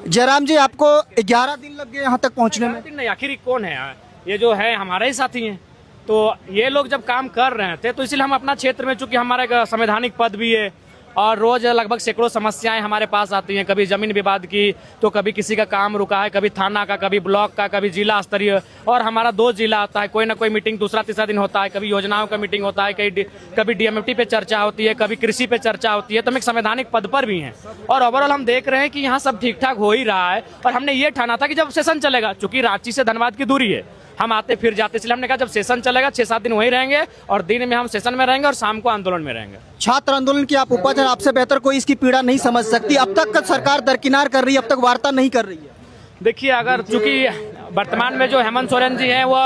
जयराम जी, आपको 11 दिन लग गए यहाँ तक पहुँचने में? नहीं, आखिर कौन है ये? जो है हमारे ही साथी हैं। तो ये लोग जब काम कर रहे थे तो इसलिए हम अपना क्षेत्र में, चूंकि हमारा एक संवैधानिक पद भी है और रोज लगभग सैकड़ों समस्याएं हमारे पास आती हैं, कभी जमीन विवाद की, तो कभी किसी का काम रुका है, कभी थाना का, कभी ब्लॉक का, कभी जिला स्तरीय, और हमारा 2 जिला आता है, कोई ना कोई मीटिंग दूसरा तीसरा दिन होता है, कभी योजनाओं का मीटिंग होता है, कभी डीएमएफटी पे चर्चा होती है, कभी कृषि पे चर्चा होती है। तो हम एक संवैधानिक पद पर भी हैं और ओवरऑल हम देख रहे हैं कि यहाँ सब ठीक ठाक हो ही रहा है। और हमने ये ठाना था कि जब सेशन चलेगा, चूंकि रांची से धनबाद की दूरी है, हम आते फिर जाते, इसलिए हमने कहा जब सेशन चलेगा 6-7 दिन वहीं रहेंगे और दिन में हम सेशन में रहेंगे और शाम को आंदोलन में रहेंगे। छात्र आंदोलन की आप उपज हैं, आपसे बेहतर कोई इसकी पीड़ा नहीं समझ सकती। अब तक सरकार दरकिनार कर रही है, अब तक वार्ता नहीं कर रही है। देखिए, अगर चूंकि वर्तमान में जो हेमंत सोरेन जी हैं वो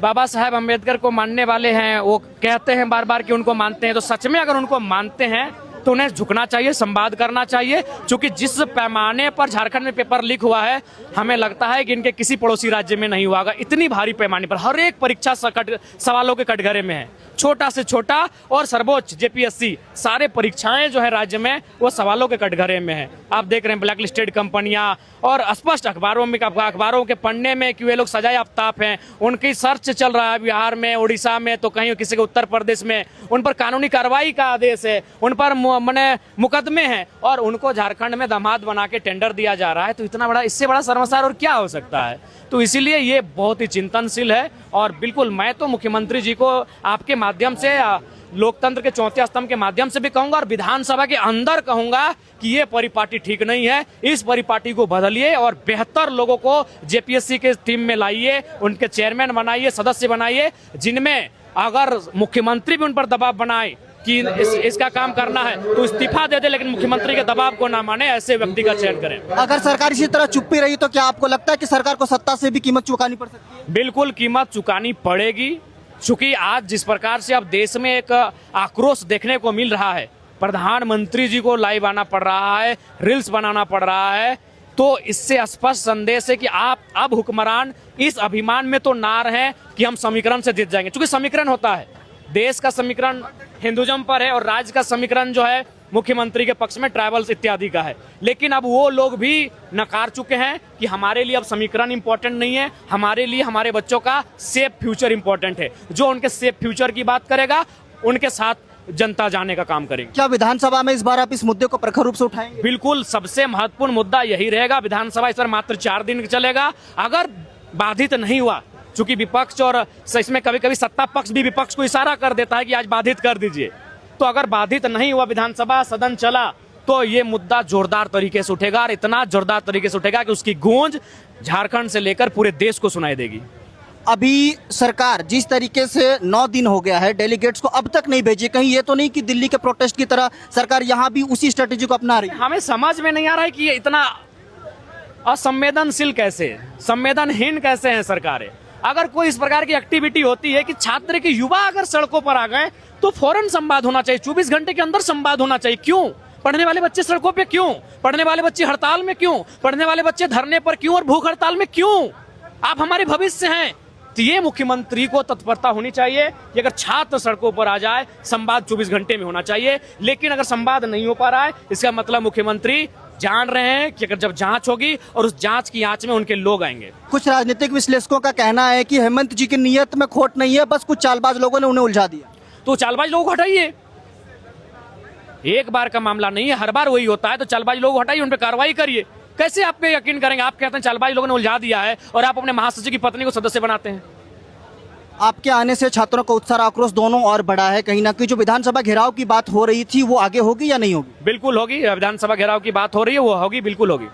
बाबा साहेब अम्बेडकर को मानने वाले हैं, वो कहते हैं बार बार कि उनको मानते हैं, तो सच में अगर उनको मानते हैं तो उन्हें झुकना चाहिए, संवाद करना चाहिए। क्योंकि जिस पैमाने पर झारखंड में पेपर लीक हुआ है, हमें लगता है कि इनके किसी पड़ोसी राज्य में नहीं हुआ होगा। इतनी भारी पैमाने पर हर एक परीक्षा सवालों के कटघरे में है, छोटा से छोटा और सर्वोच्च जेपीएससी, सारे परीक्षाएं जो है राज्य में वो सवालों के कटघरे में है। आप देख रहे हैं ब्लैक लिस्टेड कंपनियां, और स्पष्ट अखबारों के पढ़ने में कि वे लोग सजाए आफ्ताब हैं। उनकी सर्च चल रहा है बिहार में, उड़ीसा में, तो कहीं किसी के उत्तर प्रदेश में, उन पर कानूनी कार्रवाई का आदेश है, उन पर मुकदमे हैं, और उनको झारखंड में दामाद बना के टेंडर दिया जा रहा है। तो इतना बड़ा, इससे बड़ा शर्मसार और क्या हो सकता है? तो इसीलिए ये बहुत ही चिंतनशील है। और बिल्कुल मैं तो मुख्यमंत्री जी को आपके माध्यम से, लोकतंत्र के चौथे स्तंभ के माध्यम से भी कहूंगा और विधानसभा के अंदर कहूंगा कि ये परिपाटी ठीक नहीं है। इस परिपाटी को बदलिए और बेहतर लोगों को जेपीएससी के टीम में लाइए, उनके चेयरमैन बनाइए, सदस्य बनाइए, जिनमें अगर मुख्यमंत्री भी उन पर दबाव बनाए कि इसका काम करना है तो इस्तीफा दे दे, लेकिन मुख्यमंत्री के दबाव को ना माने, ऐसे व्यक्ति का चयन करें। अगर सरकार इसी तरह चुप्पी रही तो क्या आपको लगता है कि सरकार को सत्ता से भी कीमत चुकानी पड़ सकती है? बिल्कुल कीमत चुकानी पड़ेगी, चूंकि आज जिस प्रकार से अब देश में एक आक्रोश देखने को मिल रहा है, प्रधानमंत्री जी को लाइव आना पड़ रहा है, रील्स बनाना पड़ रहा है, तो इससे स्पष्ट संदेश है कि आप अब हुक्मरान इस अभिमान में तो ना रहें कि हम समीकरण से जीत जाएंगे। चूंकि समीकरण होता है, देश का समीकरण हिंदुज्म पर है और राज्य का समीकरण जो है मुख्यमंत्री के पक्ष में ट्राइबल्स इत्यादि का है। लेकिन अब वो लोग भी नकार चुके हैं कि हमारे लिए अब समीकरण इंपॉर्टेंट नहीं है, हमारे लिए हमारे बच्चों का सेफ फ्यूचर इंपॉर्टेंट है। जो उनके सेफ फ्यूचर की बात करेगा, उनके साथ जनता जाने का काम करेगी। क्या विधानसभा में इस बार आप इस मुद्दे को प्रखर रूप से उठाएंगे? बिल्कुल, सबसे महत्वपूर्ण मुद्दा यही रहेगा। विधानसभा इस पर मात्र 4 दिन चलेगा। अगर बाधित नहीं हुआ, चूंकि विपक्ष और इसमें कभी कभी सत्ता पक्ष भी विपक्ष को इशारा कर देता है कि आज बाधित कर दीजिए, तो अगर बाधित नहीं हुआ, विधानसभा सदन चला, तो ये मुद्दा जोरदार तरीके से उठेगा और इतना जोरदार तरीके से उठेगा कि उसकी गूंज झारखंड से लेकर पूरे देश को सुनाई देगी। अभी सरकार जिस तरीके से 9 दिन हो गया है डेलीगेट्स को अब तक नहीं भेजी, कहीं ये तो नहीं कि दिल्ली के प्रोटेस्ट की तरह सरकार यहाँ भी उसी स्ट्रेटेजी को अपना रही है? हमें समझ में नहीं आ रहा है कि ये इतना असंवेदनशील कैसे, संवेदनहीन कैसे हैं सरकारें। अगर कोई इस प्रकार की एक्टिविटी होती है कि छात्र के युवा अगर सड़कों पर आ गए तो फौरन संवाद होना चाहिए, 24 घंटे के अंदर संवाद होना चाहिए। क्यों पढ़ने वाले बच्चे सड़कों पे, क्यों पढ़ने वाले बच्चे हड़ताल में, क्यों पढ़ने वाले बच्चे धरने पर, क्यों और भूख हड़ताल में क्यों? आप हमारे भविष्य हैं। तो ये मुख्यमंत्री को तत्परता होनी चाहिए कि अगर छात्र सड़कों पर आ जाए, संवाद 24 घंटे में होना चाहिए। लेकिन अगर संवाद नहीं हो पा रहा है, इसका मतलब मुख्यमंत्री जान रहे हैं कि अगर जब जांच होगी और उस जांच की आंच में उनके लोग आएंगे। कुछ राजनीतिक विश्लेषकों का कहना है कि हेमंत जी की नीयत में खोट नहीं है, बस कुछ चालबाज लोगों ने उन्हें उलझा दिया। तो चालबाज लोगों को हटाइए, एक बार का मामला नहीं है, हर बार वही होता है। तो चालबाज लोगों को हटाइए, उन पर कार्रवाई करिए। कैसे आप पे यकीन करेंगे? आप कहते हैं चालबाज लोगों ने उलझा दिया है और आप अपने महासचिव की पत्नी को सदस्य बनाते हैं। आपके आने से छात्रों का उत्साह आक्रोश दोनों और बढ़ा है। कहीं ना कहीं जो विधानसभा घेराव की बात हो रही थी वो आगे होगी या नहीं होगी? बिल्कुल होगी। विधानसभा घेराव की बात हो रही है, वो होगी, बिल्कुल होगी।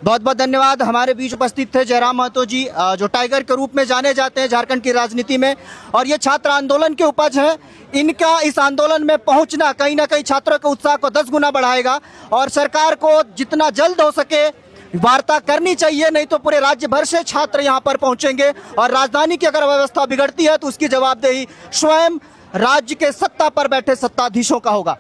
बहुत बहुत धन्यवाद। हमारे बीच उपस्थित थे जयराम महतो जी, जो टाइगर के रूप में जाने जाते हैं झारखंड की राजनीति में, और ये छात्र आंदोलन के उपज है। इनका इस आंदोलन में पहुंचना कहीं ना कहीं छात्रों के उत्साह को 10 गुना बढ़ाएगा और सरकार को जितना जल्द हो सके वार्ता करनी चाहिए, नहीं तो पूरे राज्य भर से छात्र यहां पर पहुंचेंगे और राजधानी की अगर व्यवस्था बिगड़ती है तो उसकी जवाबदेही स्वयं राज्य के सत्ता पर बैठे सत्ताधीशों का होगा।